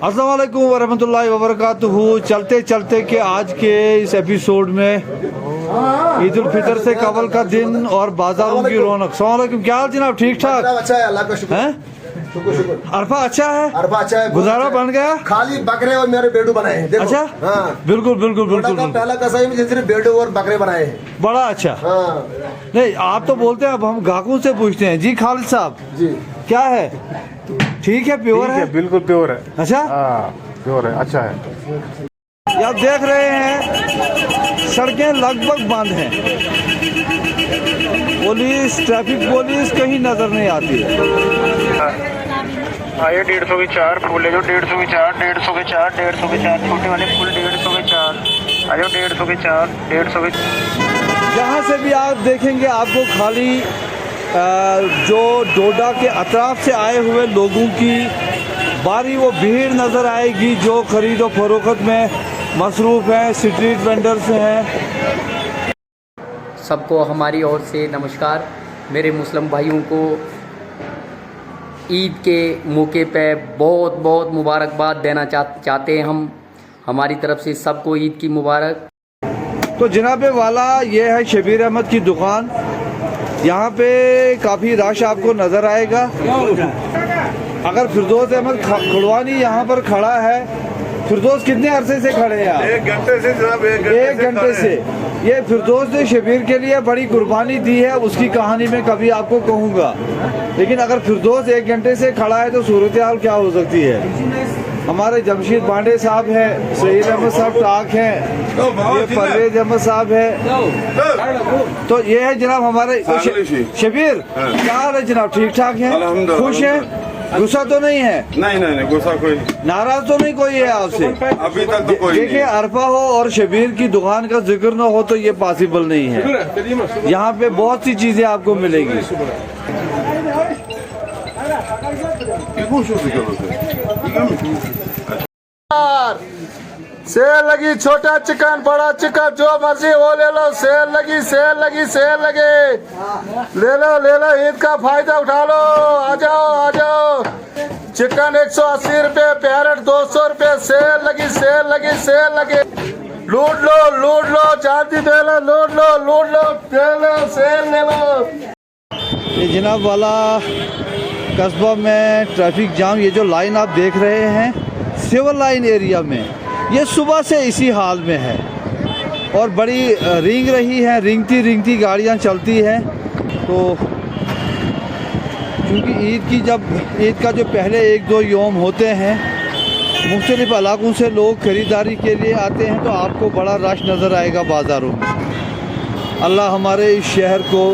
अस्सलाम वालेकुम वरहमतुल्लाहि वबरकातुहू। चलते चलते के आज के इस एपिसोड में ईद उल फितर से कबल का दिन और बाजारों की रौनक। अस्सलाम वालेकुम, क्या हाल जनाब? ठीक ठाक? अच्छा है, अल्लाह का शुक्र है। शुक्र। अरफा अच्छा है? अरफा अच्छा है, गुजारा बन गया? खाली बकरे और मेरे बेडू बनाए हैं। देखो। अच्छा, हाँ। बिल्कुल बिल्कुल बिल्कुल। पहला कसाई में सिर्फ बेडू और बकरे बनाए हैं। बड़ा अच्छा। हाँ। नहीं, आप तो बोलते हैं, अब हम ग्राहकों से पूछते हैं। जी खालिद साहब जी, क्या है? ठीक है, प्योर है? बिल्कुल प्योर है। अच्छा, प्योर है, अच्छा है। ये आप देख रहे हैं सड़कें लगभग बंद हैं, पुलिस, ट्रैफिक पुलिस कहीं नजर नहीं आती है। आइए 150 की 4 फूल ले जो, 150 की 4, 150 के 4, 150 के 4 छोटे वाले फूल, 150 के 4 आ जाओ, 150 के 4, 150 के। जहाँ से भी आप देखेंगे आपको खाली जो डोडा के अतराफ से आए हुए लोगों की बारी वो भीड़ नज़र आएगी जो खरीदो फरोख्त में मसरूफ़ हैं, स्ट्रीट वेंडर्स हैं। सबको हमारी ओर से नमस्कार। मेरे मुस्लिम भाइयों को ईद के मौके पे बहुत बहुत मुबारकबाद देना चाहते हैं हम। हमारी तरफ से सबको ईद की मुबारक। तो जनाबे वाला ये है शबीर अहमद की दुकान। यहाँ पे काफ़ी रश आपको नज़र आएगा। अगर फिरदौस अहमद खुड़वानी यहाँ पर खड़ा है। फिरदौस कितने अरसे से खड़े हैं आप? 1 घंटे से जनाब, 1 घंटे से। ये फिरदौस ने शबीर के लिए बड़ी कुर्बानी दी है, उसकी कहानी में कभी आपको कहूँगा। लेकिन अगर फिरदौस 1 घंटे से खड़ा है तो सूरत हाल क्या हो सकती है? हमारे जमशीद पांडे साहब हैं, सईद अहमद साहब टाक हैं, ये परवेज अहमद साहब है। तो ये है जनाब हमारे शबीर। क्या हाल है जनाब? ठीक ठाक हैं? खुश हैं? गुस्सा तो नहीं है? नहीं, गुस्सा कोई नहीं। नाराज तो नहीं कोई है आपसे? अभी तक तो कोई नहीं। देखिए, अरफा हो और शबीर की दुकान का जिक्र न हो तो ये पॉसिबल नहीं है। यहाँ पे बहुत सी चीजें आपको मिलेगी। सेल लगी, छोटा चिकन बड़ा चिकन जो मर्जी वो ले लो। सेल लगी, सेल लगी, सेल लगे, ले लो ईद का फायदा उठा लो। आ जाओ। चिकन 180 रुपए, पैरेट 200 रुपए। सेल लगी, सेल लगी, सेल लगे। लूट लो, चांदी दे लो, लूट लो, दे लो, सेल ले लो। ये जनाब वाला कस्बा में ट्रैफिक जाम, ये जो लाइन आप देख रहे हैं सिविल लाइन एरिया में, ये सुबह से इसी हाल में है और बड़ी रिंग रही है, रिंगती गाड़ियां चलती हैं। तो क्योंकि ईद का जो पहले 1-2 योम होते हैं, मुख्तलिफ इलाकों से लोग ख़रीदारी के लिए आते हैं, तो आपको बड़ा रश नज़र आएगा बाज़ारों में। अल्लाह हमारे इस शहर को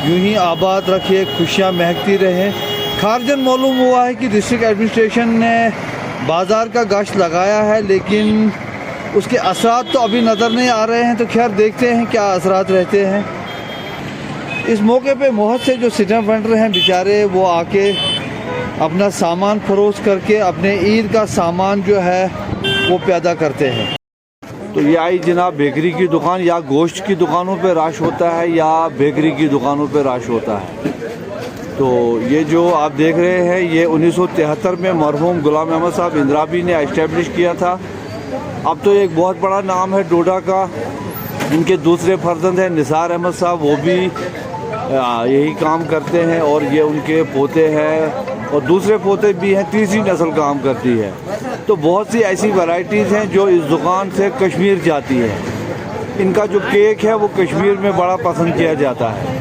यूं ही आबाद रखे, खुशियाँ महकती रहें। खारजन मालूम हुआ है कि डिस्ट्रिक्ट एडमिनिस्ट्रेशन ने बाज़ार का गश्त लगाया है, लेकिन उसके असरात तो अभी नज़र नहीं आ रहे हैं। तो खैर देखते हैं क्या असरात रहते हैं। इस मौके पे बहुत से जो स्ट्रीट वेंडर हैं बेचारे, वो आके अपना सामान फरोख्त करके अपने ईद का सामान जो है वो पैदा करते हैं। तो ये आई जनाब बेकरी की दुकान। या गोश्त की दुकानों पे रश होता है या बेकरी की दुकानों पे रश होता है। तो ये जो आप देख रहे हैं ये 1973 में मरहूम गुलाम अहमद साहब इंद्राबी ने एस्टेब्लिश किया था। अब तो एक बहुत बड़ा नाम है डोडा का। इनके दूसरे फर्जंद हैं निसार अहमद साहब, वो भी यही काम करते हैं और ये उनके पोते हैं और दूसरे पोते भी हैं, तीसरी नस्ल काम करती है। तो बहुत सी ऐसी वैरायटीज़ हैं जो इस दुकान से कश्मीर जाती है। इनका जो केक है वो कश्मीर में बड़ा पसंद किया जाता है।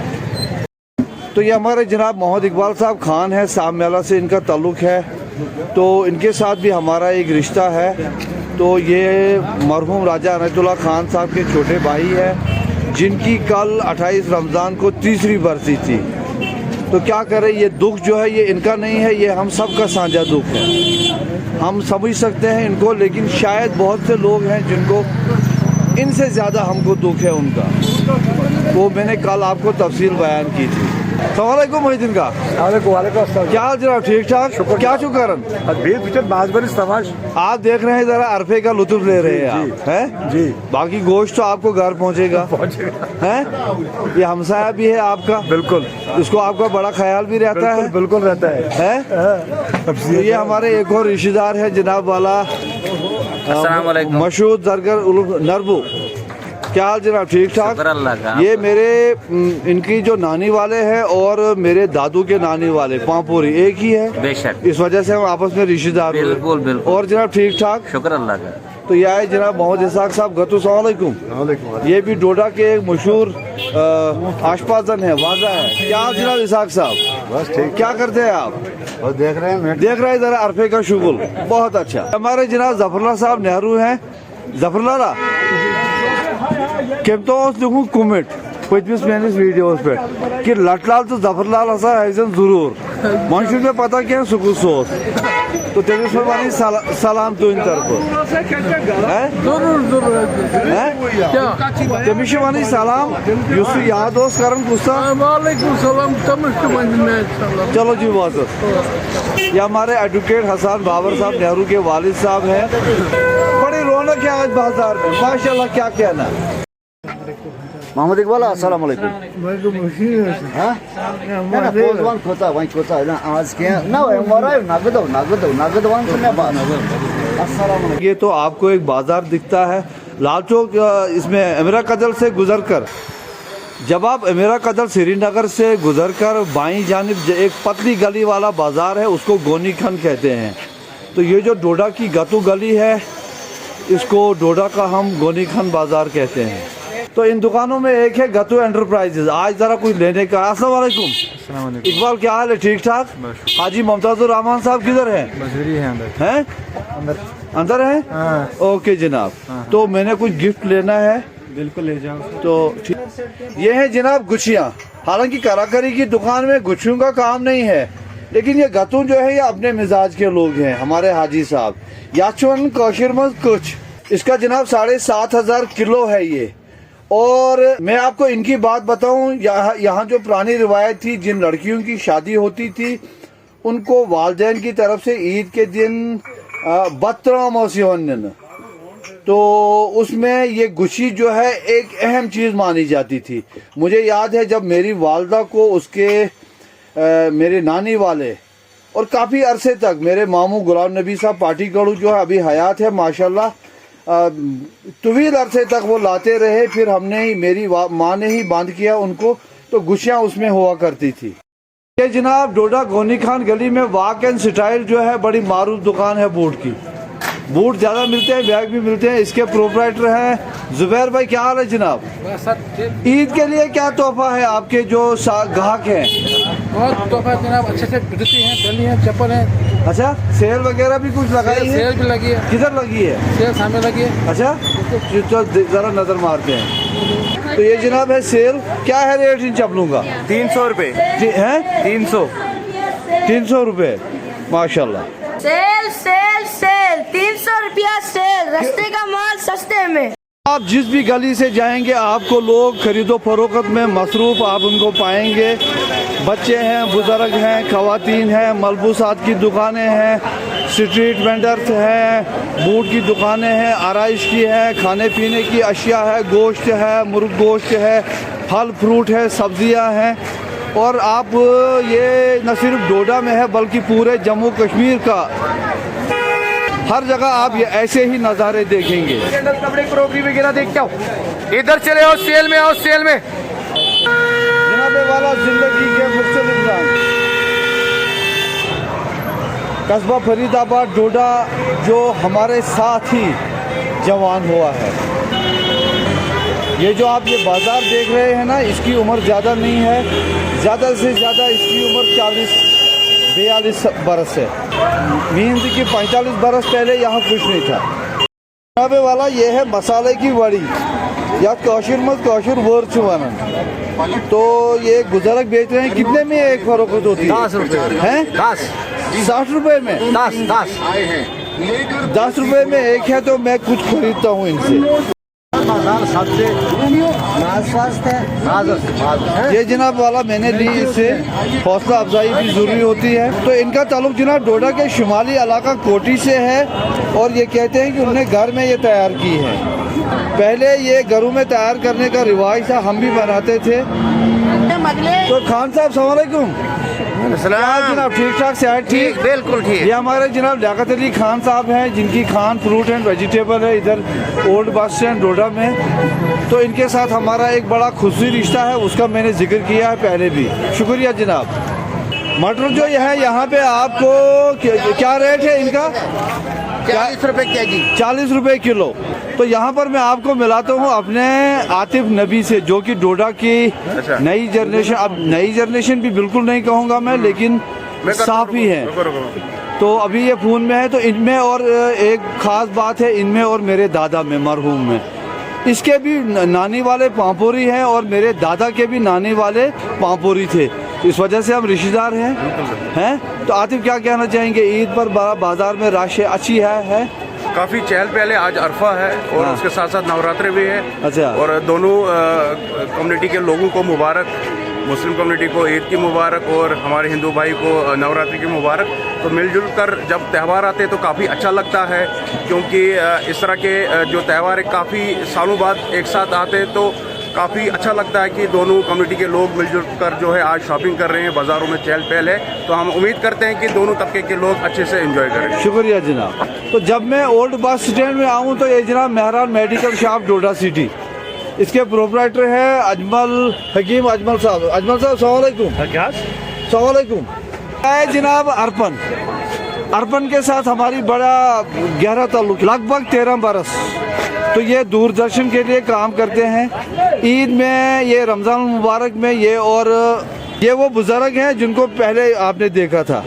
तो ये हमारे जनाब मोहम्मद इकबाल साहब खान है, साहब मेला से इनका ताल्लुक़ है। तो इनके साथ भी हमारा एक रिश्ता है। तो ये मरहूम राजा अनतुल्लाह खान साहब के छोटे भाई हैं, जिनकी कल 28 रमज़ान को 3री बरसी थी। तो क्या करें, ये दुख जो है ये इनका नहीं है, ये हम सब का साझा दुख है। हम समझ सकते हैं इनको, लेकिन शायद बहुत से लोग हैं जिनको इनसे ज़्यादा हमको दुख है उनका। तो मैंने कल आपको तफसील बयान की थी। अस्सलामुअलैकुम मोहिद्दीन का। क्या हाल जनाब? ठीक ठाक? क्या शुक्रन? आप देख रहे हैं, जरा अरफे का लुत्फ ले रहे हैं आप, हैं जी। बाकी गोश्त तो आपको घर पहुंचेगा। हैं? ये हमसाया भी है आपका? बिल्कुल। इसको आपका बड़ा ख्याल भी रहता है? बिल्कुल रहता है। तो ये हमारे एक और रिश्तेदार है जनाब वाला अस्सलाम वालेकुम। मशहूर दरगर उल नरबू। क्या हाल जनाब? ठीक ठाक। अल्लाह का। ये मेरे इनकी जो नानी वाले हैं और मेरे दादू के नानी वाले पांपुरी एक ही है। बेशक। इस वजह से हम आपस में रिश्तेदार हुए। बिल्कुल बिल्कुल। और जनाब ठीक ठाक? शुक्र अल्लाह का। तो ये आए जनाब मोहम्मद इसाक साहब गतू सलाम अलैकुम। ये भी डोडा के एक मशहूर आशपाजन है, वाजा है। क्या हाल जनाब इसाक साहब? बस ठीक। क्या करते हैं आप? और देख रहे हैं देख रहे हैं जरा अरफे का शुगुल। बहुत अच्छा। हमारे जनाब जफरला साहब नेहरू हैं। जफरला केम तो देखूँ कुमिट पचमिस मेनिस वीडियोस पे कि लटलाल तो जफरलाल हसा है जरूर मशहूर में पता क्या सुकू सोस तो तेरे वाली सलाम तो इन तरफ तमिश वाली सलाम युसु याद दोस्त करन गुस्सा वालेकुम सलाम चलो जी वाजह। ये हमारे एडवोकेट हसन बाबर साहब नेहरू के वालिद साहब हैं। बड़ी रौनक है आज बाजार में माशाल्लाह। क्या कहना मोहम्मद इकबाल अस्सलाम वालेकुम। हाँ ना पोजवान खोता वहीं खोता ना आज के ना मराय नगद वन सुनने बात अस्सलाम वालेकुम। ये तो आपको एक बाजार दिखता है लाल चौक। इसमें अमीरा कदल से गुजरकर जब आप अमीरा कदल श्रीनगर से गुजरकर बाईं जानिब एक पतली गली वाला बाजार है उसको गोनी खन कहते हैं। तो ये जो डोडा की गतू गली है इसको डोडा का हम गोनी खन बाजार कहते हैं। तो इन दुकानों में एक है गतू एंटरप्राइजेज। आज जरा कुछ लेने का। अस्सलाम वालेकुम इकबाल, क्या हाल है? ठीक ठाक। हाजी मुमताजुर रहमान साहब किधर हैं? अंदर हैं? ओके जनाब। तो मैंने कुछ गिफ्ट लेना है। बिल्कुल ले जाओ। तो ये है जनाब गुच्छियाँ। हालांकि काराकरी की दुकान में गुच्छियों का काम नहीं है, लेकिन ये गतू जो है ये अपने मिजाज के लोग हैं। हमारे हाजी साहब याचवन कौशर में कुछ इसका जनाब 7,500 किलो है ये। और मैं आपको इनकी बात बताऊं, यहाँ जो पुरानी रिवायत थी, जिन लड़कियों की शादी होती थी उनको वालदैन की तरफ से ईद के दिन बतराम, तो उसमें ये गुच्छी जो है एक अहम चीज़ मानी जाती थी। मुझे याद है जब मेरी वालदा को उसके मेरे नानी वाले और काफ़ी अरसे तक मेरे मामू गुलाम नबी साहब पाटी गढ़ू जो है अभी हयात है माशाल्लाह, तवील अरसे तक वो लाते रहे। फिर हमने ही मेरी माँ ने ही बांध किया उनको, तो गुच्छियाँ उसमें हुआ करती थी। ये जनाब डोडा गोनी खान गली में वाक एंड स्टाइल जो है बड़ी मारूफ दुकान है बूट की। बूट ज़्यादा मिलते हैं, बैग भी मिलते हैं। इसके प्रोपराइटर हैं जुबैर भाई। क्या हाल है जनाब? ईद के लिए क्या तोहफा है आपके जो ग्राहक हैं? बहुत तोहफा जनाब, अच्छे से जूती हैं, गली हैं, चप्पल हैं। अच्छा, सेल वगैरह भी कुछ लगाई है? सेल भी लगी है। किधर लगी है? सेल सामने लगी है। अच्छा, तो जरा नजर मारते हैं। तो ये जनाब है सेल। क्या है रेट इन चप्पलों का? 300 रुपए है। 300 रुपए माशाल्लाह। सेल सेल सेल 300 रुपया सेल, रस्ते का माल सस्ते में। आप जिस भी गली से जाएंगे आपको लोग खरीदो फरोख्त में मसरूफ़ आप उनको पाएंगे। बच्चे हैं, बुजुर्ग हैं, खवातीन हैं, मलबूसात की दुकानें हैं, स्ट्रीट वेंडर्स हैं, बूट की दुकानें हैं, आराइश की है, खाने पीने की अशिया है, गोश्त है, मुर्ग गोश्त है, फल फ्रूट है, सब्जियां हैं। और आप ये न सिर्फ डोडा में है बल्कि पूरे जम्मू कश्मीर का हर जगह आप ये ऐसे ही नज़ारे देखेंगे। कपड़े क्रॉकरी वगैरह देखते हो, इधर चले आओ, सेल में आओ, सेल में। जनाबे वाला जिंदगी के मुख्तलिफ रंग। कस्बा फरीदाबाद डोडा जो हमारे साथ ही जवान हुआ है। ये जो आप ये बाजार देख रहे हैं ना, इसकी उम्र ज़्यादा नहीं है, ज़्यादा से ज़्यादा इसकी उम्र 40-42 बरस है। मीन्स कि 45 बरस पहले यहाँ कुछ नहीं था। जनाबे वाला ये है मसाले की वड़ी या कौशर मत कौशर वर्च वन। तो ये गुजरक बेच रहे हैं। कितने में एक फरोख्त होती है? 10 रुपए है। 60 रुपए में 10 रुपए में एक है। तो मैं कुछ खरीदता हूँ इनसे। ये जनाब वाला मैंने ली, इससे हौसला अफजाई भी ज़रूरी होती है। तो इनका ताल्लुक जनाब डोडा के शुमाली इलाका कोटी से है और ये कहते हैं कि उन्होंने घर में ये तैयार की है। पहले ये घरों में तैयार करने का रिवाज था, हम भी बनाते थे। तो खान साहब अस्सलाम वालेकुम। जनाब ठीक ठाक सेहत ठीक? बिल्कुल ठीक। ये हमारे जनाब लियाकत अली खान साहब हैं, जिनकी खान फ्रूट एंड वेजिटेबल है इधर ओल्ड बस स्टैंड डोडा में। तो इनके साथ हमारा एक बड़ा खुशी रिश्ता है, उसका मैंने जिक्र किया है पहले भी। शुक्रिया जनाब। मटर जो ये है यहाँ पे आपको क्या रेट है इनका? 40 रुपए केजी। 40 रुपए किलो। तो यहाँ पर मैं आपको मिलाता हूँ अपने आतिफ नबी से, जो कि डोडा की नई जनरेशन, अब नई जनरेशन भी बिल्कुल नहीं कहूँगा मैं, लेकिन साफी है। तो अभी ये फ़ोन में है। तो इनमें और एक ख़ास बात है, इनमें और मेरे दादा में, मरहूम में, इसके भी नानी वाले पांपोरी हैं और मेरे दादा के भी नानी वाले पांपोरी थे। इस वजह से हम रिश्तेदार हैं। तो आतिफ क्या कहना चाहेंगे? ईद पर बाजार में राशि अच्छी है? काफ़ी चहल पहले। आज अरफा है और उसके साथ साथ नवरात्रि भी है। अच्छा। और दोनों कम्युनिटी के लोगों को मुबारक, मुस्लिम कम्युनिटी को ईद की मुबारक और हमारे हिंदू भाई को नवरात्रि की मुबारक। तो मिलजुल कर जब त्यौहार आते हैं तो काफ़ी अच्छा लगता है, क्योंकि इस तरह के जो त्यौहार काफ़ी सालों बाद एक साथ आते हैं तो काफ़ी अच्छा लगता है कि दोनों कम्युनिटी के लोग मिलजुल कर जो है आज शॉपिंग कर रहे हैं, बाज़ारों में चहल पहल है। तो हम उम्मीद करते हैं कि दोनों तबके के लोग अच्छे से एंजॉय करें। शुक्रिया जनाब। तो जब मैं ओल्ड बस स्टैंड में आऊँ तो ये जनाब मेहरान मेडिकल शॉप डोडा सिटी, इसके प्रोपराइटर है अजमल हकीम अजमल साहब। अजमल साहब अस्सलाम वालेकुम। जनाब अर्पन के साथ हमारी बड़ा गहरा ताल्लुक, लगभग 13 बरस। तो ये दूरदर्शन के लिए काम करते हैं। ईद में, ये रमज़ान मुबारक में, ये वो बुज़ुर्ग हैं जिनको पहले आपने देखा था।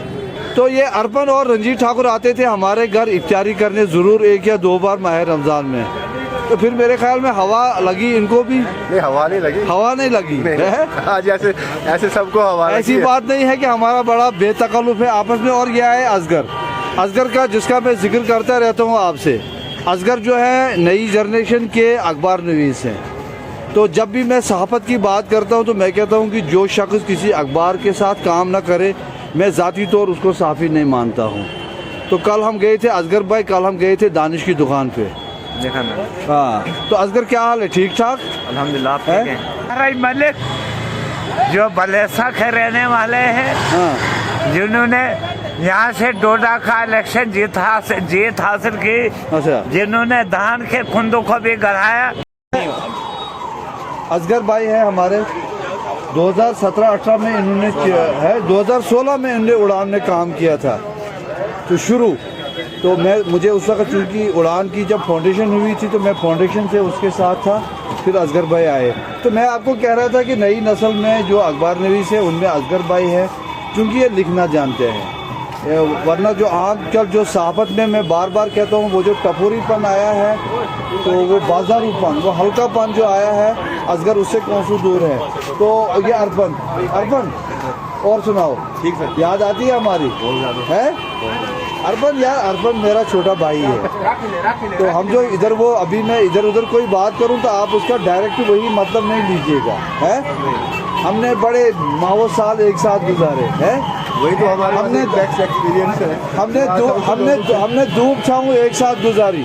तो ये अर्पन और रंजीत ठाकुर आते थे हमारे घर इफ्तारी करने ज़रूर 1 या 2 बार माह रमज़ान में। तो फिर मेरे ख्याल में हवा लगी इनको भी। नहीं, हवा नहीं लगी आज ऐसे सबको हवा लगी। ऐसी बात नहीं है कि हमारा बड़ा बेतकल्लुफ़ है आपस में। और यह है असगर का, जिसका मैं जिक्र करता रहता हूँ आपसे। असगर जो है नई जनरेशन के अखबार नवीस हैं। तो जब भी मैं सहाफ़त की बात करता हूँ तो मैं कहता हूँ कि जो शख्स किसी अखबार के साथ काम ना करे, मैं ज़ाती तौर उसको सहाफ़ी नहीं मानता हूँ। तो कल हम गए थे असगर भाई, कल हम गए थे दानिश की दुकान पे, देखा ना। हाँ, तो असगर क्या हाल है? ठीक ठाक अल्हम्दुलिल्लाह। आप ठीक हैं? मलिक जो बलेसा के रहने वाले हैं, जिन्होंने यहाँ से डोडा का इलेक्शन जीत हासिल की, अच्छा, जिन्होंने धान के खुंदों को भी गढ़ाया। असगर भाई है हमारे। 2017-18 में इन्होंने है, 2016 में इन्होंने उड़ान में काम किया था। तो तो मुझे उस वक्त चूँकि उड़ान की जब फाउंडेशन हुई थी तो मैं फाउंडेशन से उसके साथ था। फिर असगर भाई आए। तो मैं आपको कह रहा था कि नई नस्ल में जो अखबार नवीस है उनमें असगर भाई है, क्योंकि ये लिखना जानते हैं। वरना जो आजकल जो सहाफ़त में मैं बार बार कहता हूँ, वो जो टपोरीपन आया है, तो वो बाजारूपन, वो हल्कापन जो आया है, असगर उससे कौन सा दूर है। तो ये अर्पन और सुनाओ। ठीक है, याद आती है हमारी है अर्पन? यार अर्पन मेरा छोटा भाई है। तो हम जो इधर, वो अभी मैं इधर उधर कोई बात करूं तो आप उसका डायरेक्ट वही मतलब नहीं लीजिएगा, है। हमने बड़े माओ साल एक साथ गुजारे हैं, वही तो हमारा हमने एक्सपीरियंस है। हमने धूप छाऊं एक साथ गुजारी।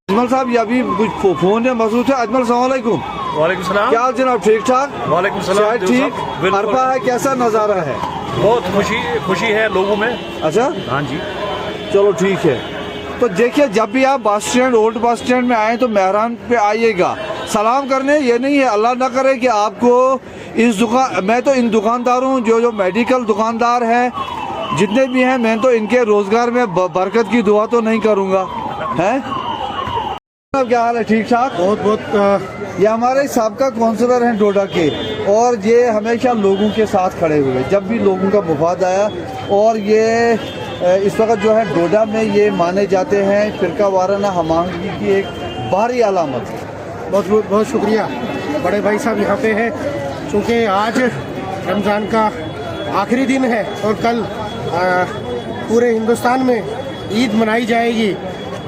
अजमल साहब, ये अभी कुछ फ़ोन में मसरूफ़ है। अजमल अस्सलाम वालेकुम। वालेकुम सलाम। क्या जनाब, ठीक ठाक? वालेकुम सलाम। ठीक। अरफा है, कैसा नज़ारा है? बहुत खुशी है लोगों में। अच्छा, हाँ जी, चलो ठीक है। तो देखिए, जब भी आप bus stand, old bus stand में आए तो मेहरान पे आइएगा सलाम करने। ये नहीं है, अल्लाह ना करे कि आपको इस दुकान, मैं तो इन दुकानदारों जो मेडिकल दुकानदार हैं जितने भी हैं, मैं तो इनके रोज़गार में बरकत की दुआ तो नहीं करूँगा, हैं। क्या हाल है? ठीक ठाक? बहुत। ये हमारे साबका काउंसलर हैं डोडा के, और ये हमेशा लोगों के साथ खड़े हुए जब भी लोगों का मुफाद आया। और ये इस वक्त जो है डोडा में ये माने जाते हैं फ़िरका वाराना हमआहंगी की एक बाहरी अलामत। बहुत शुक्रिया। बड़े भाई साहब यहाँ पे हैं, चूँकि आज रमज़ान का आखिरी दिन है और कल पूरे हिंदुस्तान में ईद मनाई जाएगी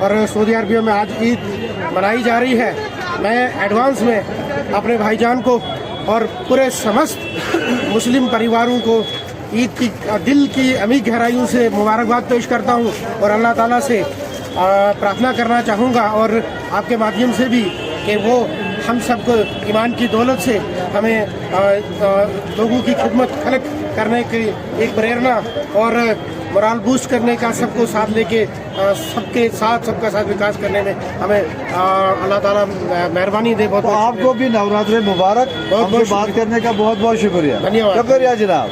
और सऊदी अरबिया में आज ईद मनाई जा रही है। मैं एडवांस में अपने भाईजान को और पूरे समस्त मुस्लिम परिवारों को ईद की दिल की अमीर गहराइयों से मुबारकबाद पेश करता हूँ और अल्लाह ताला से प्रार्थना करना चाहूँगा और आपके माध्यम से भी कि वो हम सबको ईमान की दौलत से हमें लोगों की खिदमत खलक करने की एक प्रेरणा और मोरल बूस्ट करने का सबको साथ लेके सबका साथ विकास करने में हमें अल्लाह ताला मेहरबानी दे। बहुत आपको भी नवरात्रि मुबारक। हमसे बात करने का बहुत बहुत शुक्रिया। धन्यवाद। शुक्रिया जनाब।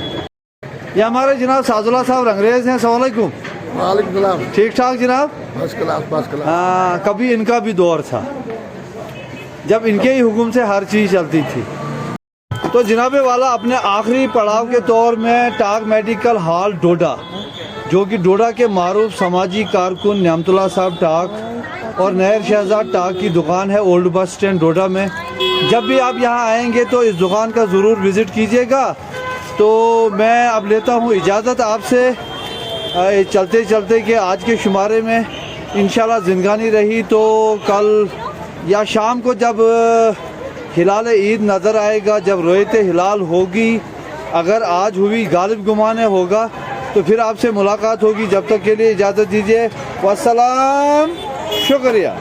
ये हमारे जनाब साजुल्लाह साहब रंगरेज हैं। अस्सलाम वालेकुम। वालेकुम सलाम। ठीक ठाक जनाब। First class. हाँ, कभी इनका भी दौर था जब इनके ही हुक्म से हर चीज़ चलती थी। तो जनाब वाला अपने आखिरी पड़ाव के तौर में टाक मेडिकल हॉल डोडा, जो कि डोडा के मारूफ समाजी कारकुन न्यामतुल्लाह साहब टाक और नहर शहजाद टाक की दुकान है ओल्ड बस स्टैंड डोडा में। जब भी आप यहाँ आएंगे तो इस दुकान का ज़रूर विज़िट कीजिएगा। तो मैं अब लेता हूँ इजाज़त आपसे, चलते चलते कि आज के शुमारे में इंशाल्लाह ज़िंदगानी रही तो कल या शाम को जब हिलाल ईद नज़र आएगा, जब रोयत हिलाल होगी, अगर आज हुई गालिब गुमाने होगा तो फिर आपसे मुलाकात होगी। जब तक के लिए इजाज़त दीजिए। वस्सलाम, शुक्रिया।